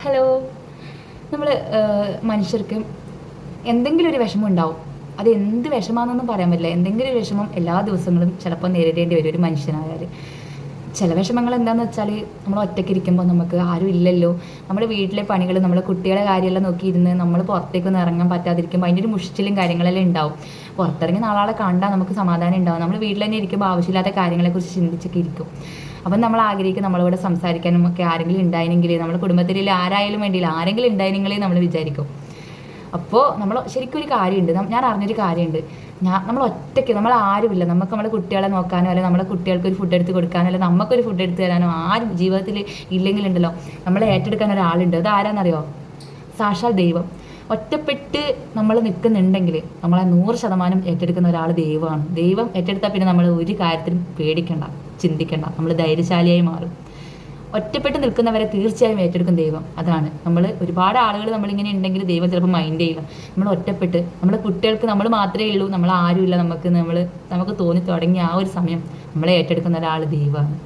Hello. നമ്മൾ മനുഷ്യർക്ക് എന്തെങ്കിലും ഒരു വിഷമം ഉണ്ടാവും. അത് എന്ത് വിഷമാണെന്നൊന്നും പറയാൻ പറ്റില്ല. എന്തെങ്കിലും ഒരു വിഷമം എല്ലാ ദിവസങ്ങളും ചിലപ്പോൾ നേരിടേണ്ടി വരും ഒരു മനുഷ്യനായാൽ. ചില വിഷമങ്ങൾ എന്താണെന്ന് വെച്ചാൽ നമ്മൾ ഒറ്റയ്ക്ക് ഇരിക്കുമ്പോൾ നമുക്ക് ആരും ഇല്ലല്ലോ, നമ്മുടെ വീട്ടിലെ പണികൾ, നമ്മുടെ കുട്ടികളെ കാര്യമെല്ലാം നോക്കിയിരുന്ന് നമ്മൾ പുറത്തേക്കൊന്നും ഇറങ്ങാൻ പറ്റാതിരിക്കുമ്പോൾ അതിൻ്റെ ഒരു മുഷിച്ചിലും കാര്യങ്ങളെല്ലാം ഉണ്ടാവും. പുറത്തിറങ്ങി നാളാളെ കണ്ടാൽ നമുക്ക് സമാധാനം ഉണ്ടാവും. നമ്മൾ വീട്ടിൽ തന്നെ ഇരിക്കുമ്പോൾ ആവശ്യമില്ലാത്ത കാര്യങ്ങളെക്കുറിച്ച് ചിന്തിച്ചൊക്കെ ഇരിക്കും. അപ്പം നമ്മൾ ആഗ്രഹിക്കും നമ്മളോട് സംസാരിക്കാനും ഒക്കെ ആരെങ്കിലും ഉണ്ടായിരുന്നെങ്കിൽ, നമ്മുടെ കുടുംബത്തിൽ ആരായാലും വേണ്ടിയില്ല, ആരെങ്കിലും ഉണ്ടായിരുന്നെങ്കിൽ നമ്മൾ വിചാരിക്കും. അപ്പോൾ നമ്മൾ ശരിക്കും ഒരു കാര്യമുണ്ട്, ഞാൻ അറിഞ്ഞൊരു കാര്യമുണ്ട്. നമ്മൾ ഒറ്റയ്ക്ക്, നമ്മൾ ആരുമില്ല, നമുക്ക് നമ്മളെ കുട്ടികളെ നോക്കാനോ അല്ലെങ്കിൽ നമ്മളെ കുട്ടികൾക്ക് ഒരു ഫുഡ് എടുത്ത് കൊടുക്കാനോ അല്ലെങ്കിൽ നമുക്കൊരു ഫുഡ് എടുത്ത് തരാനോ ആരും ജീവിതത്തിൽ ഇല്ലെങ്കിലുണ്ടല്ലോ, നമ്മളെ ഏറ്റെടുക്കാൻ ഒരാളുണ്ട്. അത് ആരാന്നറിയോ? സാക്ഷാൽ ദൈവം. ഒറ്റപ്പെട്ട് നമ്മൾ നിൽക്കുന്നുണ്ടെങ്കിൽ നമ്മളെ 100% ഏറ്റെടുക്കുന്ന ഒരാൾ ദൈവമാണ്. ദൈവം ഏറ്റെടുത്താൽ പിന്നെ നമ്മൾ ഒരു കാര്യത്തിലും പേടിക്കണ്ട, ചിന്തിക്കണ്ട, നമ്മൾ ധൈര്യശാലിയായി മാറും. ഒറ്റപ്പെട്ട് നിൽക്കുന്നവരെ തീർച്ചയായും ഏറ്റെടുക്കും ദൈവം. അതാണ് നമ്മൾ ഒരുപാട് ആളുകൾ നമ്മളിങ്ങനെ ഉണ്ടെങ്കിൽ ദൈവം ചിലപ്പോൾ മൈൻഡ് ചെയ്യില്ല. നമ്മൾ ഒറ്റപ്പെട്ട് നമ്മുടെ കുട്ടികൾക്ക് നമ്മൾ മാത്രമേ ഉള്ളൂ, നമ്മൾ ആരുമില്ല, നമുക്ക് തോന്നി തുടങ്ങിയ ആ ഒരു സമയം നമ്മളെ ഏറ്റെടുക്കുന്ന ഒരാൾ ദൈവമാണ്.